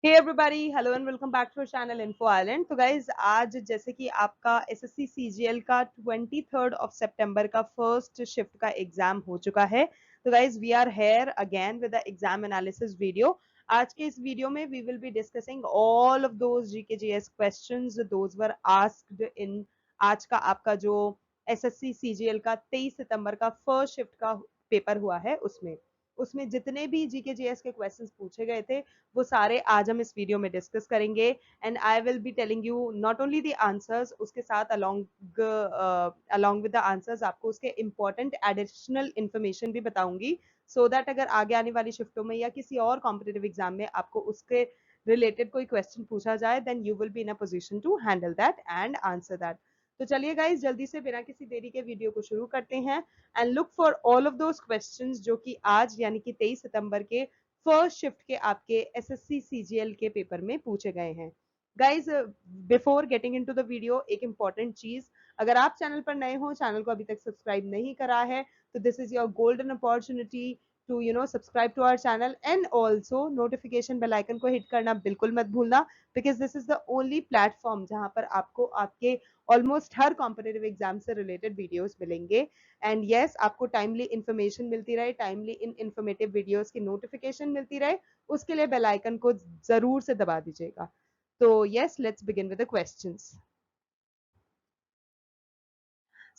Hey everybody, hello and welcome back to channel info island. तो guys आज जैसे कि आपका एसएससी सीजीएल का 23 सितंबर का फर्स्ट शिफ्ट का एग्जाम हो चुका है। तो guys we are here again with the exam analysis video. आज के इस वीडियो में we will be discussing all of those GK GS questions those were asked in आज का आपका जो एसएससी सीजीएल का 23 सितंबर का फर्स्ट शिफ्ट का पेपर हुआ है उसमें उसमें जितने भी जीके जीएस के क्वेश्चंस पूछे गए थे वो सारे आज हम इस वीडियो में डिस्कस करेंगे। And I will be telling you not only the answers, उसके साथ अलोंग विद द आंसर्स आपको उसके इंपॉर्टेंट एडिशनल इंफॉर्मेशन भी बताऊंगी, सो दैट अगर आगे आने वाली शिफ्टों में या किसी और कॉम्पिटेटिव एग्जाम में आपको उसके रिलेटेड कोई क्वेश्चन पूछा जाए then you will be in a position to handle that and answer that. तो चलिए गाइज जल्दी से बिना किसी देरी के वीडियो को शुरू करते हैं and look for all of those questions जो कि आज यानी कि 23 सितंबर के फर्स्ट शिफ्ट के आपके एसएससी सीजीएल के पेपर में पूछे गए हैं। Guys before getting into the video एक इंपॉर्टेंट चीज, अगर आप चैनल पर नए हो, चैनल को अभी तक सब्सक्राइब नहीं करा है, तो this is your golden opportunity to subscribe to our channel and also notification bell icon को हिट करना बिल्कुल मत भूलना, because this is the only platform जहां पर आपको आपके ऑलमोस्ट हर कॉम्पिटेटिव एग्जाम से रिलेटेड वीडियोस मिलेंगे। एंड यस, आपको टाइमली इंफॉर्मेशन मिलती रहे, टाइमली इन इंफॉर्मेटिव वीडियोस की नोटिफिकेशन मिलती रहे, उसके लिए बेल आइकन को जरूर से दबा दीजिएगा। तो yes, let's begin with the questions.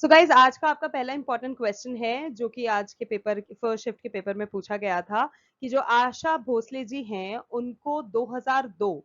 So guys आज का आपका पहला इंपॉर्टेंट क्वेश्चन है जो कि आज के पेपर फर्स्ट शिफ्ट के पेपर में पूछा गया था कि जो आशा भोसले जी हैं उनको 2002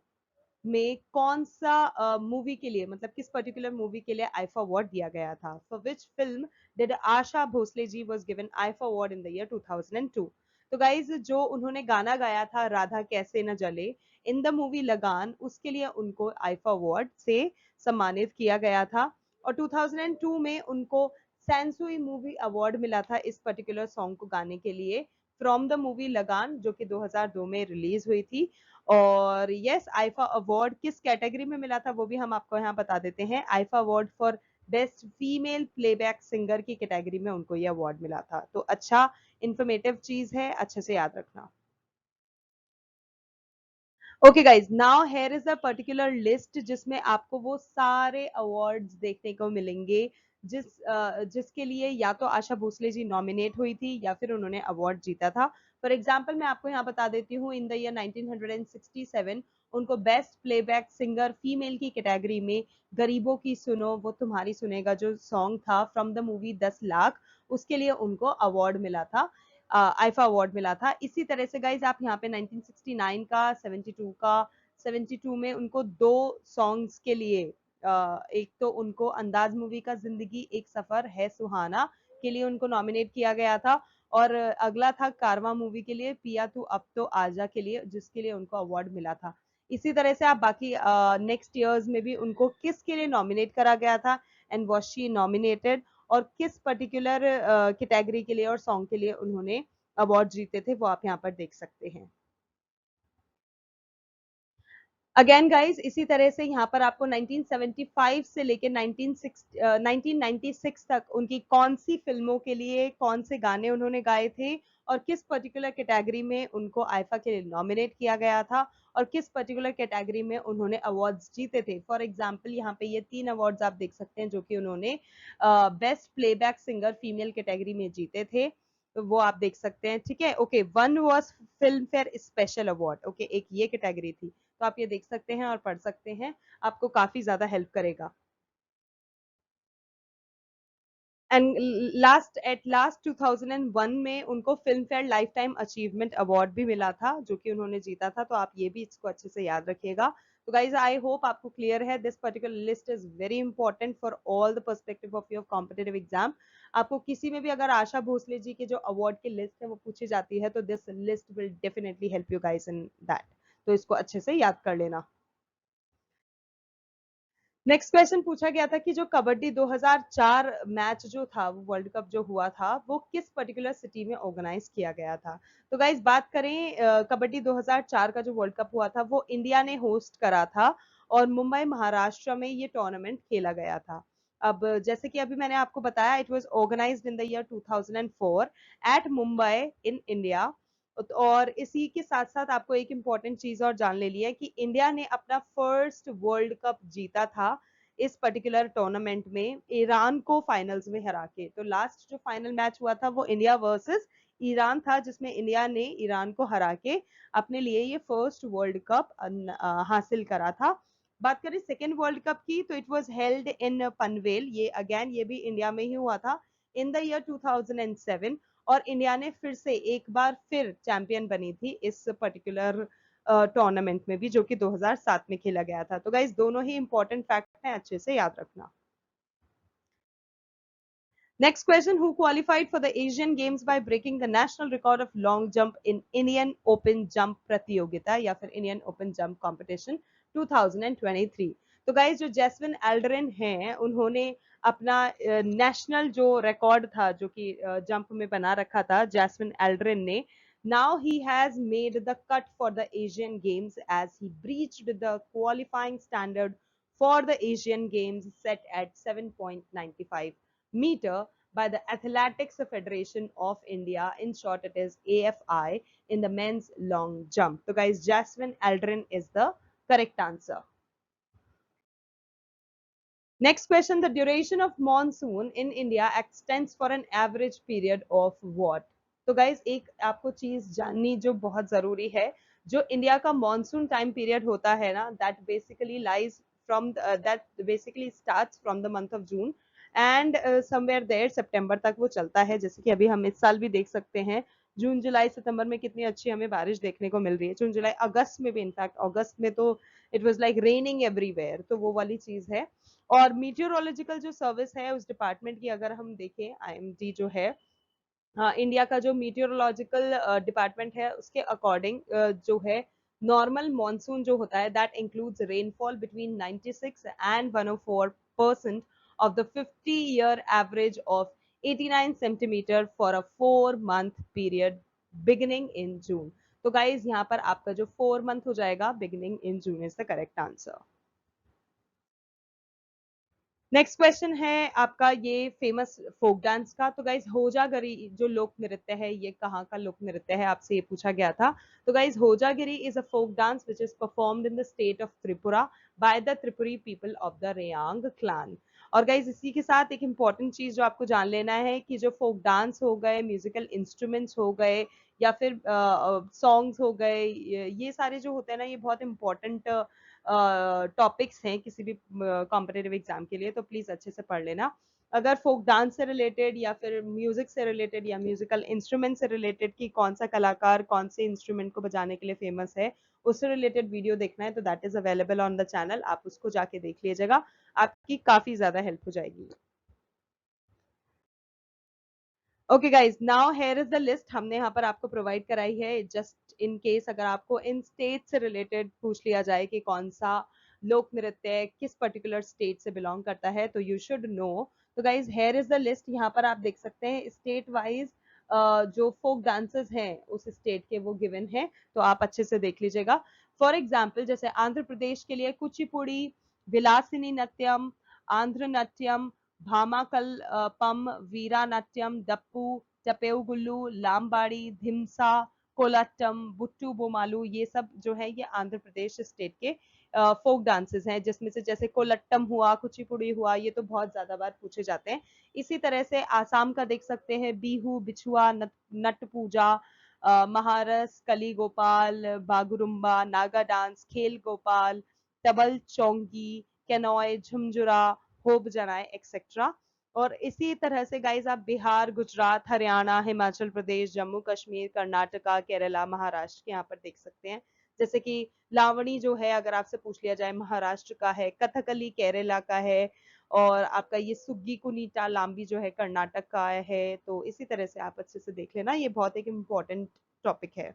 में कौन सा मूवी के लिए, मतलब किस पर्टिकुलर मूवी के लिए आईफा अवार्ड दिया गया था। For which film did Asha Bhosle ji was given IIFA award in the year 2002। तो गाइज जो उन्होंने गाना गाया था राधा कैसे न जले इन द मूवी लगान, उसके लिए उनको आईफा अवार्ड से सम्मानित किया गया था। और 2002 में उनको सेंसुई मूवी अवार्ड मिला था इस पर्टिकुलर सॉन्ग को गाने के लिए फ्रॉम द मूवी लगान जो कि 2002 में रिलीज हुई थी। और यस, आईफा अवार्ड किस कैटेगरी में मिला था वो भी हम आपको यहाँ बता देते हैं। IIFA award for best female playback singer की कैटेगरी में उनको ये अवार्ड मिला था। तो अच्छा इंफॉर्मेटिव चीज है, अच्छे से याद रखना। Okay guys, now here is a particular list जिसमें आपको वो सारे अवार्ड्स देखने को मिलेंगे जिसके लिए या तो आशा भोसले जी नॉमिनेट हुई थी या फिर उन्होंने अवार्ड जीता था। फॉर एग्जाम्पल मैं आपको यहाँ बता देती हूँ, इन द ईयर 1967 उनको बेस्ट प्लेबैक सिंगर फीमेल की कैटेगरी में गरीबों की सुनो वो तुम्हारी सुनेगा जो सॉन्ग था फ्रॉम द मूवी 10 लाख, उसके लिए उनको अवार्ड मिला था, आईफा अवार्ड मिला था। इसी तरह से गाइज आप यहाँ पे 1969 का, 72 का, 72 में उनको दो सॉन्ग्स के लिए एक तो उनको अंदाज मूवी का जिंदगी एक सफर है सुहाना के लिए उनको नॉमिनेट किया गया था, और अगला था कारवां मूवी के लिए पिया तू अब तो आजा के लिए, जिसके लिए उनको अवार्ड मिला था। इसी तरह से आप बाकी नेक्स्ट ईयर्स में भी उनको किस के लिए नॉमिनेट करा गया था एंड वाज शी नॉमिनेटेड, और किस पर्टिकुलर कैटेगरी के लिए और सॉन्ग के लिए उन्होंने अवार्ड जीते थे, वो आप यहाँ पर देख सकते हैं। अगेन गाइज इसी तरह से यहाँ पर आपको 1975 से लेकर 1996 तक उनकी कौन सी फिल्मों के लिए कौन से गाने उन्होंने गाए थे और किस पर्टिकुलर कैटेगरी में उनको आईफा के लिए नॉमिनेट किया गया था और किस पर्टिकुलर कैटेगरी में उन्होंने अवार्ड्स जीते थे। फॉर एग्जाम्पल यहाँ पे ये 3 अवार्ड्स आप देख सकते हैं जो कि उन्होंने best playback singer female category में जीते थे, तो वो आप देख सकते हैं। ठीक है, okay, one was film fair special award, okay, एक ये कैटेगरी थी, तो आप ये देख सकते हैं और पढ़ सकते हैं, आपको काफी ज्यादा हेल्प करेगा। एंड लास्ट 2001 में उनको film fair life time achievement award भी मिला था जो कि उन्होंने जीता था, तो आप ये भी इसको अच्छे से याद रखिएगा। तो गाइज आई होप आपको क्लियर है, this particular list is very important for all the perspective of your competitive exam. आपको किसी में भी अगर आशा भोसले जी के जो अवार्ड की लिस्ट है वो पूछी जाती है तो this list will definitely help you guys in that, तो इसको अच्छे से याद कर लेना। नेक्स्ट क्वेश्चन पूछा गया था कि जो कबड्डी 2004 मैच जो था, वो वर्ल्ड कप जो हुआ था, वो किस पर्टिकुलर सिटी में ऑर्गेनाइज किया गया था। तो गाइज बात करें कबड्डी 2004 का जो वर्ल्ड कप हुआ था वो इंडिया ने होस्ट करा था और मुंबई महाराष्ट्र में ये टूर्नामेंट खेला गया था। अब जैसे कि अभी मैंने आपको बताया, it was organised in the year 2004 at Mumbai in India. और इसी के साथ साथ आपको एक इम्पॉर्टेंट चीज और जान ले लिया है कि इंडिया ने अपना फर्स्ट वर्ल्ड कप जीता था इस पर्टिकुलर टूर्नामेंट में ईरान को फाइनल्स में हरा के। तो लास्ट जो फाइनल मैच हुआ था वो इंडिया वर्सेस ईरान था, जिसमें इंडिया ने ईरान को हरा के अपने लिए ये फर्स्ट वर्ल्ड कप हासिल करा था। बात करें सेकेंड वर्ल्ड कप की, तो it was held in Panvel. ये अगेन ये भी इंडिया में ही हुआ था इन द ईयर 2007, और इंडिया ने फिर से एक बार फिर चैंपियन बनी थी इस पर्टिकुलर टूर्नामेंट में भी, जो कि 2007 में खेला गया था। तो गाइज दोनों ही इंपॉर्टेंट फैक्ट हैं, अच्छे से याद रखना। Next question, who qualified for the Asian Games by breaking the national record of long jump in Indian Open Jump प्रतियोगिता या फिर Indian Open Jump Competition 2023? तो गाइज जो जैस्मिन एल्डरिन हैं उन्होंने अपना नेशनल जो रिकॉर्ड था जो कि जंप में बना रखा था जैस्मिन एल्डरिन ने, now he has made the cut for the Asian Games as he breached the qualifying standard for the Asian Games set at 7.95 meter by the Athletics Federation of India. In short, it is AFI in the men's long jump. So guys, Jasmine Aldrin is the correct answer. Next question, the duration of monsoon in India extends for an average period of what? तो guys एक आपको चीज जाननी जो बहुत जरूरी है, जो इंडिया का मॉनसून टाइम पीरियड होता है ना, that basically lies from that basically starts from the month of June and somewhere there सितंबर तक वो चलता है। जैसे कि अभी हम इस साल भी देख सकते हैं जून जुलाई सितंबर में कितनी अच्छी हमें बारिश देखने को मिल रही है। जून जुलाई अगस्त में भी, इनफैक्ट अगस्त में तो it was like raining everywhere, तो वो वाली चीज है। और मीटियोरोलॉजिकल जो सर्विस है उस डिपार्टमेंट की अगर हम देखें, आईएमडी जो है इंडिया का जो मीटियोरोलॉजिकल डिपार्टमेंट है उसके अकॉर्डिंग जो है नॉर्मल मॉनसून जो होता है that includes rainfall between 96 and 104% of the 50-year average of 89 centimeter for a 4-month period beginning in June. तो गाइज यहाँ पर आपका जो 4 मंथ हो जाएगा beginning in June is the correct answer. Next question है आपका ये फेमस फोक डांस का। तो गाइज होजागिरी जो लोक नृत्य है ये कहाँ का लोक नृत्य है, आपसे ये पूछा गया था। तो guys Hojagiri is a folk dance which is performed in the state of Tripura by the Tripuri people of the Reang clan. और गाइज इसी के साथ एक इंपॉर्टेंट चीज जो आपको जान लेना है कि जो फोक डांस हो गए, म्यूजिकल इंस्ट्रूमेंट्स हो गए या फिर सॉन्ग्स हो गए, ये सारे जो होते हैं ना ये बहुत इंपॉर्टेंट टॉपिक्स हैं किसी भी कॉम्पिटेटिव एग्जाम के लिए, तो प्लीज अच्छे से पढ़ लेना। अगर फोक डांस से रिलेटेड या फिर म्यूजिक से रिलेटेड या म्यूजिकल इंस्ट्रूमेंट से रिलेटेड कि कौन सा कलाकार कौन से इंस्ट्रूमेंट को बजाने के लिए फेमस है, उससे रिलेटेड वीडियो देखना है तो that is available on the channel, आप उसको जाके देख लीजिएगा, आपकी काफी ज्यादा हेल्प हो जाएगी। Okay guys, now here is the list हमने यहाँ पर आपको प्रोवाइड कराई है जस्ट इन केस अगर आपको इन स्टेट से रिलेटेड पूछ लिया जाए कि कौन सा लोक नृत्य किस पर्टिकुलर स्टेट से बिलोंग करता है तो यू शुड नो। तो guys here is the list, यहाँ पर आप देख सकते हैं स्टेट वाइज जो फोक डांसेस हैं उस स्टेट के वो गिवन है, तो आप अच्छे से देख लीजिएगा। फॉर एग्जाम्पल जैसे आंध्र प्रदेश के लिए कुचिपुड़ी, विलासिनी नृत्यम, आंध्र नृत्यम, भामाकल पम, वीरा नाट्यम, दप्पू, चपेउगुल्लू, लामबाड़ी, धिमसा, कोलाट्टम, बुट्टू बोमालू, ये सब जो है ये आंध्र प्रदेश स्टेट के फोक डांसेस हैं, जिसमें से जैसे कोलट्टम हुआ, कुचिपुड़ी हुआ, ये तो बहुत ज्यादा बार पूछे जाते हैं। इसी तरह से आसाम का देख सकते हैं बीहू, बिछुआ, नट पूजा, महारस, कली गोपाल, बागुरुम्बा, नागा डांस, खेल गोपाल, तबल चौंगी, कैनॉय, झुमझुरा, होप जनाए एक्सेट्रा। और इसी तरह से गाइज आप बिहार, गुजरात, हरियाणा, हिमाचल प्रदेश, जम्मू कश्मीर, कर्नाटका, केरला, महाराष्ट्र के यहाँ पर देख सकते हैं। जैसे कि लावणी जो है अगर आपसे पूछ लिया जाए महाराष्ट्र का है, कथकली केरला का है, और आपका ये सुग्गी कुनीटा लांबी जो है कर्नाटक का है। तो इसी तरह से आप अच्छे से देख लेना, ये बहुत एक इम्पोर्टेंट टॉपिक है।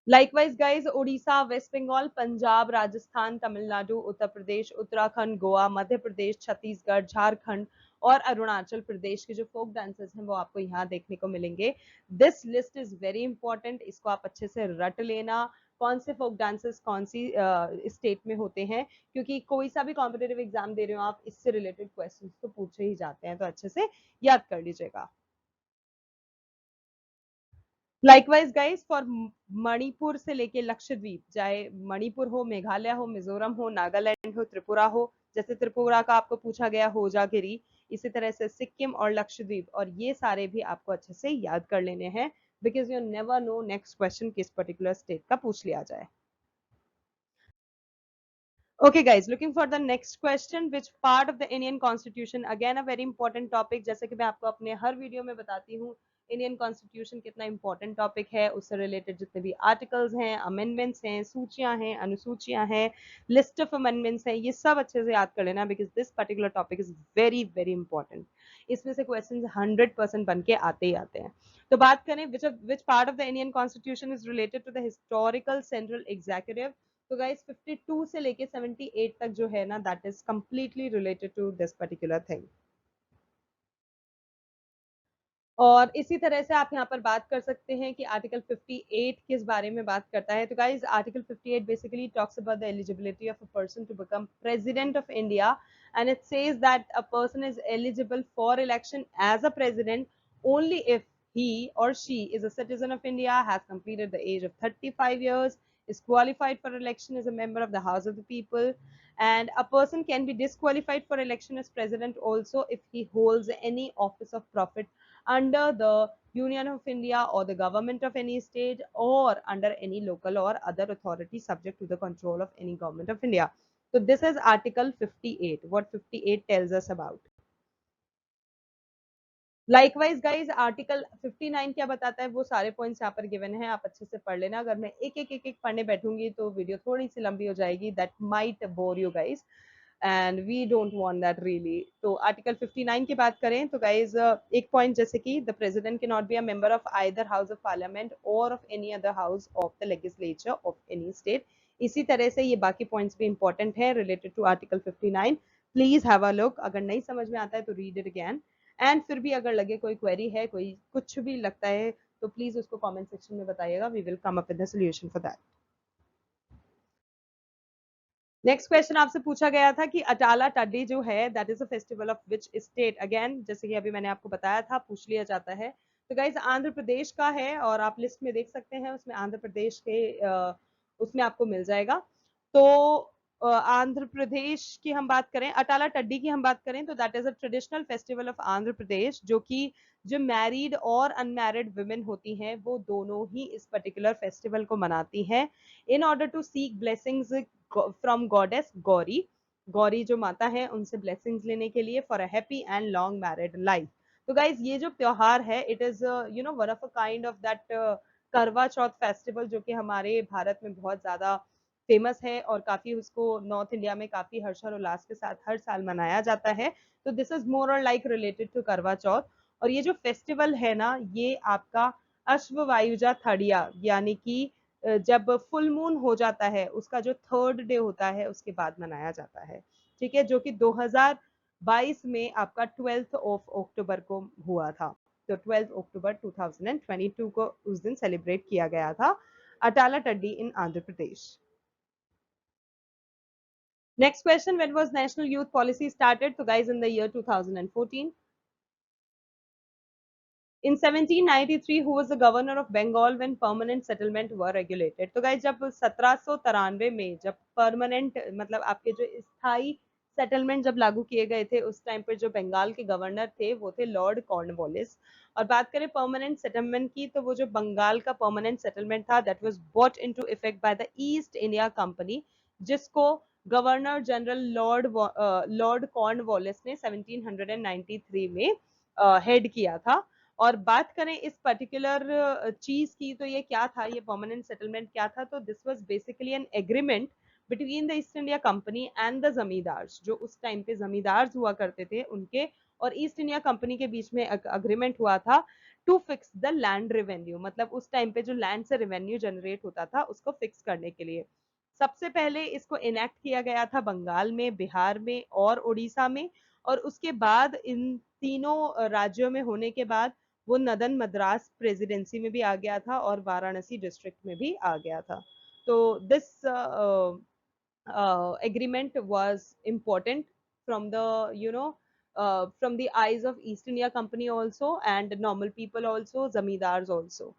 Likewise guys Orissa, West Bengal, Punjab, Rajasthan, Tamil Nadu, Uttar Pradesh, Uttarakhand, Goa, Madhya Pradesh, Chhattisgarh, Jharkhand और अरुणाचल प्रदेश के जो फोक डांसेस हैं वो आपको यहाँ देखने को मिलेंगे। This list is very important, इसको आप अच्छे से रट लेना कौन से फोक डांसेस कौन सी स्टेट में होते हैं, क्योंकि कोई सा भी कॉम्पिटेटिव एग्जाम दे रहे हो आप इससे रिलेटेड क्वेश्चंस तो पूछे ही जाते हैं, तो अच्छे से याद कर लीजिएगा। लाइकवाइज गाइस फॉर मणिपुर से लेके लक्षद्वीप, चाहे मणिपुर हो, मेघालय हो, मिजोरम हो, नागालैंड हो, त्रिपुरा हो, जैसे त्रिपुरा का आपको पूछा गया होजागिरी, इसी तरह से सिक्किम और लक्षद्वीप, और ये सारे भी आपको अच्छे से याद कर लेने हैं, because you never know next question किस पर्टिकुलर स्टेट का पूछ लिया जाए. Okay guys, looking for the next question. Which part of the Indian Constitution, again a very important topic, जैसे कि मैं आपको अपने हर वीडियो में बताती हूँ, इंडियन कॉन्स्टिट्यूशन कितना इंपॉर्टेंट टॉपिक है, उससे रिलेटेड जितने भी आर्टिकल्स हैं, अमेंडमेंट्स हैं, सूचियां हैं, अनुसूचियां हैं, लिस्ट ऑफ अमेंडमेंट्स हैं, ये सब अच्छे से याद कर लेना, because this particular topic is very very important. इसमें से क्वेश्चन 100% बन के आते ही आते हैं. तो बात करें which part of the Indian constitution is related to the historical central executive. तो गाइस 52 से लेके 78 तक जो है ना, that is completely related to this particular thing. और इसी तरह से आप यहाँ पर बात कर सकते हैं कि आर्टिकल 58 किस बारे में बात करता है. तो guys article 58 basically talks about the eligibility of a person to become president of India, and it says that a person is eligible for election as a president only if he or she is a citizen of India, has completed the age of 35 years, is qualified for election as a member of the House of the People, and a person can be disqualified for election as president also if he holds any office of profit under the Union of India or the government of any state, or under any local or other authority subject to the control of any government of India. So this is Article 58. What 58 tells us about. Likewise guys article 59 क्या बताता है, वो सारे points यहाँ पर given है, आप अच्छे से पढ़ लेना. अगर मैं एक पढ़ने बैठूंगी तो वीडियो थोड़ी सी लंबी हो जाएगी, that might bore you guys, and we don't want that really. तो आर्टिकल 59 की बात करें तो गाइज एक पॉइंट जैसे कि the president can not be a member of either house of parliament और of any other house of the legislature of any state. इसी तरह से ये बाकी पॉइंट्स भी इंपॉर्टेंट है related to article 59. Please have a look, अगर नहीं समझ में आता है तो रीड इट अगेन, एंड फिर भी अगर लगे कोई क्वेरी है, कोई कुछ भी लगता है, तो प्लीज उसको कमेंट सेक्शन में बताइएगा, we will come up with the solution for that. Next question आपसे पूछा गया था कि अटाला टड्डी जो है, that is a festival of which state. Again जैसे कि अभी मैंने आपको बताया था, पूछ लिया जाता है. तो गाइज आंध्र प्रदेश का है, और आप लिस्ट में देख सकते हैं, उसमें आंध्र प्रदेश के उसमें आपको मिल जाएगा. तो आंध्र प्रदेश की हम बात करें, अटाला टड्डी की हम बात करें, तो that is a traditional festival of Andhra Pradesh, जो कि जो मैरिड और अनमैरिड वुमेन होती हैं, वो दोनों ही इस पर्टिकुलर फेस्टिवल को मनाती हैं in order to seek blessings from goddess Gauri. Gauri जो माता है, उनसे ब्लेसिंग्स लेने के लिए, for a happy and long married life. तो गाइज ये जो त्योहार है, it is you know one of a kind of that Karva Chauth festival, जो कि हमारे भारत में बहुत ज्यादा फेमस है, और काफी उसको नॉर्थ इंडिया में काफी हर्ष और उल्लास के साथ हर साल मनाया जाता है. तो दिस इज मोर और लाइक रिलेटेड टू करवा चौथ. और ये जो फेस्टिवल है ना, ये आपका अश्व वायुजा थड़िया, यानी कि जब फुल मून हो जाता है, उसका जो थर्ड डे होता है, उसके बाद मनाया जाता है. ठीक है, जो कि 2022 में आपका 12 ऑफ अक्टूबर को हुआ था. तो 12 अक्टूबर 2022 को उस दिन सेलिब्रेट किया गया था अटाला टड्डी इन Andhra Pradesh. Next question, when was National Youth Policy started? So guys, in the year 2014. In 1793, who was the governor of Bengal when permanent settlement were regulated? तो गाइस जब 1793 में जब परमानेंट मतलब आपके जो स्थायी सेटलमेंट जब लागू किए गए थे, उस टाइम पर जो बंगाल के गवर्नर थे, वो थे लॉर्ड कॉर्नवालिस. और बात करें परमानेंट सेटलमेंट की, तो वो जो बंगाल का परमानेंट सेटलमेंट था, that was bought into effect by the East India company, जिसको गवर्नर जनरल लॉर्ड कॉर्नवालिस ने 1793 में हेड किया था. और बात करें इस पर्टिकुलर चीज की, तो ये क्या था, ये परमानेंट सेटलमेंट क्या था, तो this was basically an agreement between the East India company and the zamindars. जो उस टाइम पे जमींदार्स हुआ करते थे, उनके और ईस्ट इंडिया कंपनी के बीच में अग्रीमेंट हुआ था to fix the land revenue. मतलब उस टाइम पे जो लैंड से रेवेन्यू जनरेट होता था, उसको फिक्स करने के लिए. सबसे पहले इसको इनेक्ट किया गया था बंगाल में, बिहार में और उड़ीसा में. और उसके बाद इन तीनों राज्यों में होने के बाद वो नदन मद्रास प्रेसिडेंसी में भी आ गया था, और वाराणसी डिस्ट्रिक्ट में भी आ गया था. तो this agreement was important from the from the eyes of East India Company also, and normal people also, zamindars also.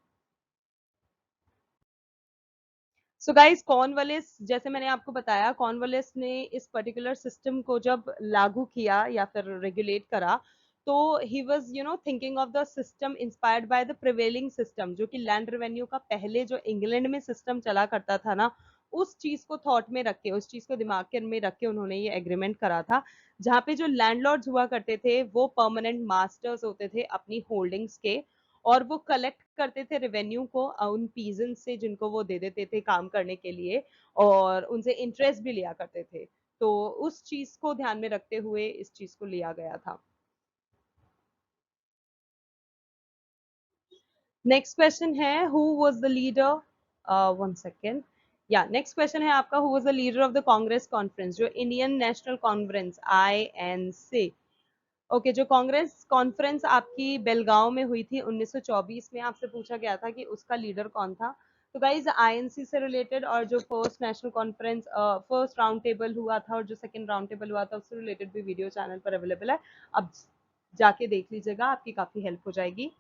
So guys Cornwallis, जैसे मैंने आपको बताया, कॉर्नवालिस ने इस पर्टिकुलर सिस्टम को जब लागू किया या फिर रेगुलेट करा, तो he was thinking of the system inspired by the prevailing system, जो कि लैंड रेवेन्यू का पहले जो इंग्लैंड में सिस्टम चला करता था ना, उस चीज को थॉट में रख के, उस चीज को दिमाग के में रख के उन्होंने ये एग्रीमेंट करा था, जहाँ पे जो लैंडलॉर्ड्स हुआ करते थे वो परमानेंट मास्टर्स होते थे अपनी होल्डिंग्स के, और वो कलेक्ट करते थे रेवेन्यू को उन पीजेंट से जिनको वो दे देते थे काम करने के लिए, और उनसे इंटरेस्ट भी लिया करते थे। तो उस चीज को ध्यान में रखते हुए इस चीज को लिया गया था। नेक्स्ट क्वेश्चन है, who was the leader, one second, या नेक्स्ट क्वेश्चन है आपका, who was the leader of the Congress conference, जो Indian national conference INC। Okay, जो कांग्रेस कॉन्फ्रेंस आपकी बेलगांव में हुई थी 1924 में, आपसे पूछा गया था कि उसका लीडर कौन था। तो गाइज INC से रिलेटेड, और जो first national conference first round table हुआ था और जो सेकंड राउंड टेबल हुआ था उससे रिलेटेड भी वीडियो चैनल पर अवेलेबल है, अब जाके देख लीजिएगा, आपकी काफी हेल्प हो जाएगी।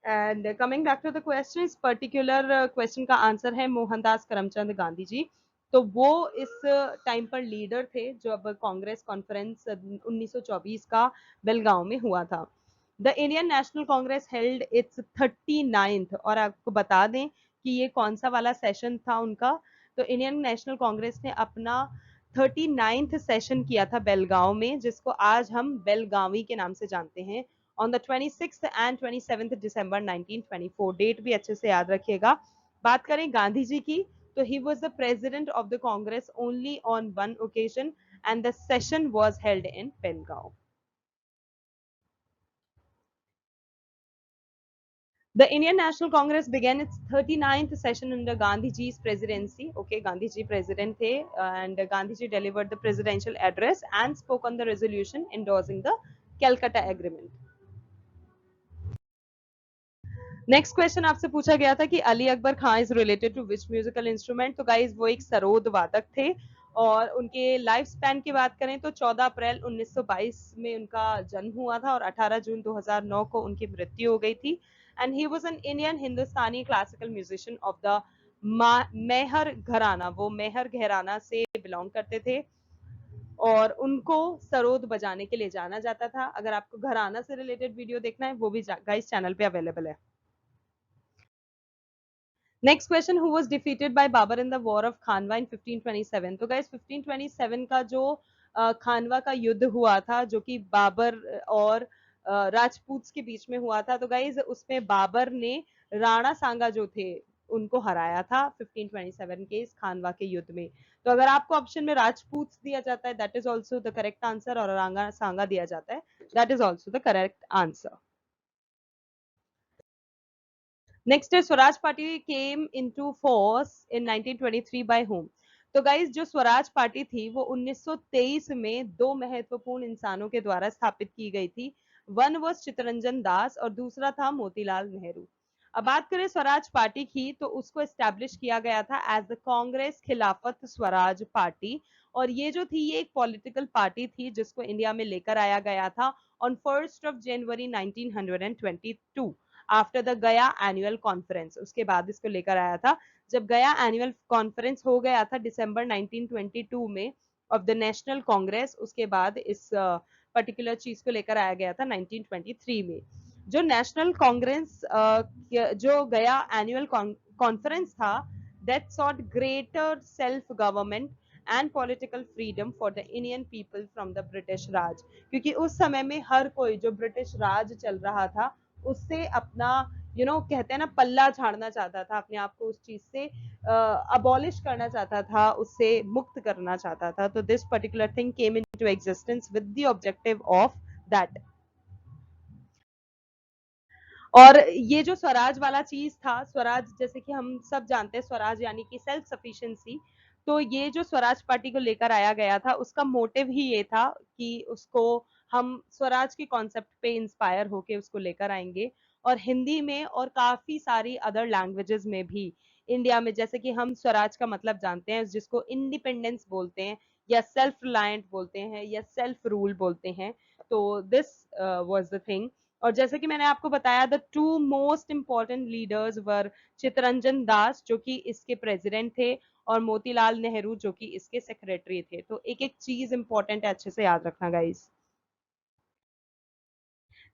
And coming back to the question, इस पर्टिकुलर क्वेश्चन का आंसर है मोहनदास करमचंद गांधी जी। तो वो इस टाइम पर लीडर थे जब कांग्रेस कॉन्फ्रेंस 1924 का बेलगांव में हुआ था। The Indian national Congress held it's 39th, और आपको बता दें कि ये कौन सा वाला सेशन था उनका। तो इंडियन नेशनल कांग्रेस ने अपना 39th सेशन किया था बेलगांव में, जिसको आज हम बेलगावी के नाम से जानते हैं, on the 26th and 27th December 1924। Date भी अच्छे से याद रखिएगा। बात करें गांधी जी की, तो he was the president of the Congress only on one occasion, and the session was held in Belgaum. The Indian National Congress began its 39th session under Gandhi ji's presidency. Okay, Gandhi ji president the, and Gandhi ji delivered the presidential address and spoke on the resolution endorsing the Calcutta Agreement. Next question आपसे पूछा गया था कि Ali Akbar Khan is related to which musical instrument. तो guys वो एक सरोद वादक थे, और उनके लाइफ स्पैन की बात करें तो 14 अप्रैल 1922 में उनका जन्म हुआ था और 18 जून 2009 को उनकी मृत्यु हो गई थी। And he was an Indian Hindustani classical musician of the Maihar gharana, वो मेहर घराना से बिलोंग करते थे, और उनको सरोद बजाने के लिए जाना जाता था। अगर आपको घराना से रिलेटेड वीडियो देखना है वो भी गाइस चैनल पे अवेलेबल है। Next question, who was defeated by Babur in the war of Khanwa in 1527। तो गाइस 1527 का जो खानवा का युद्ध हुआ था, जो कि बाबर और राजपूत के बीच में हुआ था, तो गाइस उसमें बाबर ने राणा सांगा जो थे उनको हराया था 1527 के इस खानवा के युद्ध में। तो अगर आपको ऑप्शन में राजपूत दिया जाता है, that is also the correct answer, और राणा सांगा दिया जाता है, that is also the correct answer. Next है, Swaraj party came into force in 1923 by whom. तो गाइस जो स्वराज पार्टी थी वो 1923 में दो महत्वपूर्ण इंसानों के द्वारा स्थापित की गई थी। वन वाज चित्तरंजन दास और दूसरा था मोतीलाल नेहरू। अब बात करें स्वराज पार्टी की, तो उसको एस्टैब्लिश किया गया था एज द कांग्रेस खिलाफत स्वराज पार्टी, और ये जो थी ये एक पॉलिटिकल पार्टी थी जिसको इंडिया में लेकर आया गया था ऑन 1 जनवरी 1922 आफ्टर द गया एनुअल कॉन्फ्रेंस। उसके बाद इसको लेकर आया था जब गया एनुअल कॉन्फ्रेंस हो गया था दिसंबर 1922 में ऑफ द नेशनल कांग्रेस। उसके बाद इस पर्टिकुलर चीज को लेकर आया गया था 1923 में। जो नेशनल कांग्रेस जो गया एनुअल कॉन्फ्रेंस था, that sought greater self government and political freedom for the Indian people from the British raj. क्योंकि उस समय में हर कोई जो ब्रिटिश राज चल रहा था उससे अपना कहते हैं ना पल्ला झाड़ना चाहता था, अपने आप को उस चीज से अबॉलिश करना चाहता था, उससे मुक्त करना चाहता था। तो this particular thing came into existence with the objective of that. और ये जो स्वराज वाला चीज था, स्वराज जैसे कि हम सब जानते हैं, स्वराज यानी कि सेल्फ सफिशिएंसी। तो ये जो स्वराज पार्टी को लेकर आया गया था उसका मोटिव ही ये था कि उसको हम स्वराज के कॉन्सेप्ट पे इंस्पायर होके उसको लेकर आएंगे, और हिंदी में और काफी सारी अदर लैंग्वेजेस में भी इंडिया में, जैसे कि हम स्वराज का मतलब जानते हैं जिसको इंडिपेंडेंस बोलते हैं, या सेल्फ रिलायंट बोलते हैं, या सेल्फ रूल बोलते हैं। तो दिस वाज द थिंग और जैसे कि मैंने आपको बताया, the two most important leaders were Chittaranjan Das जो कि इसके प्रेसिडेंट थे, और मोतीलाल नेहरू जो कि इसके सेक्रेटरी थे। तो एक एक चीज इंपॉर्टेंट है, अच्छे से याद रखना guys.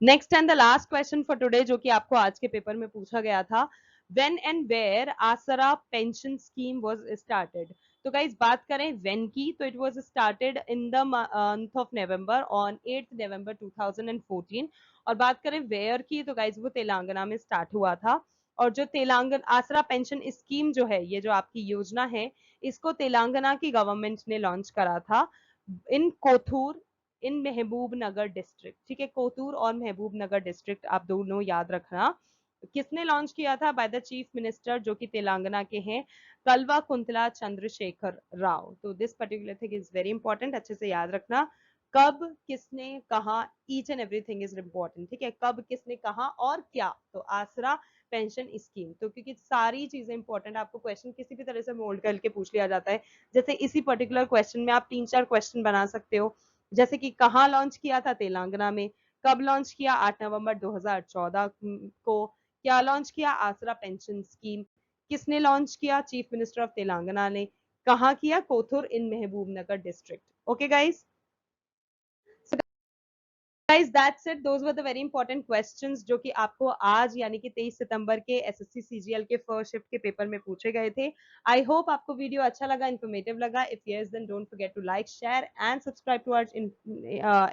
Next and the last question for today जो कि आपको आज के पेपर में पूछा गया था, व्हेन एंड वेयर आसरा पेंशन स्कीम वाज स्टार्टेड। तो गाइस बात करें व्हेन की, तो it was started in the month of November on 8 नवंबर 2014। और बात करें वेयर की, तो गाइस वो तेलंगाना में स्टार्ट हुआ था। और जो तेलंगाना आसरा पेंशन स्कीम जो है, ये जो आपकी योजना है, इसको तेलंगाना की गवर्नमेंट ने लॉन्च करा था इन कोथूर, इन महबूब नगर डिस्ट्रिक्ट। ठीक है, कोतूर और महबूब नगर डिस्ट्रिक्ट आप दोनों याद रखना। किसने लॉन्च किया था? बाय द चीफ मिनिस्टर जो कि तेलंगाना के हैं, कल्वा कुंतला चंद्रशेखर राव। तो this particular thing is very important, अच्छे से याद रखना। कब, किसने, कहा, each and everything is important. ठीक है, कब, किसने, कहा और क्या। तो आसरा पेंशन स्कीम, तो क्योंकि सारी चीजें इंपॉर्टेंट, आपको क्वेश्चन किसी भी तरह से मोल्ड करके पूछ लिया जाता है। जैसे इसी पर्टिकुलर क्वेश्चन में आप 3-4 क्वेश्चन बना सकते हो, जैसे कि कहाँ लॉन्च किया था? तेलंगाना में। कब लॉन्च किया? 8 नवंबर 2014 को। क्या लॉन्च किया? Aasara pension scheme. किसने लॉन्च किया? चीफ मिनिस्टर ऑफ तेलंगाना ने। कहाँ किया? Kothur in Mahabubnagar district. Okay guys, guys that's it, those were the very important questions जो कि आपको आज यानी कि 23 सितंबर के एसएससी सीजीएल के फर्स्ट शिफ्ट के पेपर में पूछे गए थे। आई होप आपको वीडियो अच्छा लगा, इन्फॉर्मेटिव लगा। If yes then don't forget to like share and subscribe to our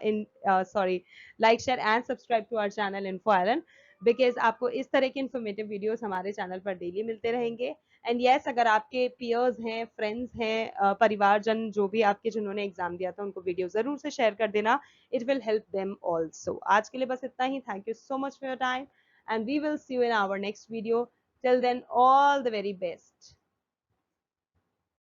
in sorry like share and subscribe to our channel info iron, because आपको इस तरह के इन्फॉर्मेटिव वीडियोस हमारे चैनल पर डेली मिलते रहेंगे। एंड यस, अगर आपके पियर्स हैं, फ्रेंड्स हैं, परिवारजन जो भी आपके जिन्होंने एग्जाम दिया था, उनको वीडियो जरूर से शेयर कर देना। It will help them also. आज के लिए बस इतना ही। Thank you so much for your time and we will see you in our next video. Till then, all the very best.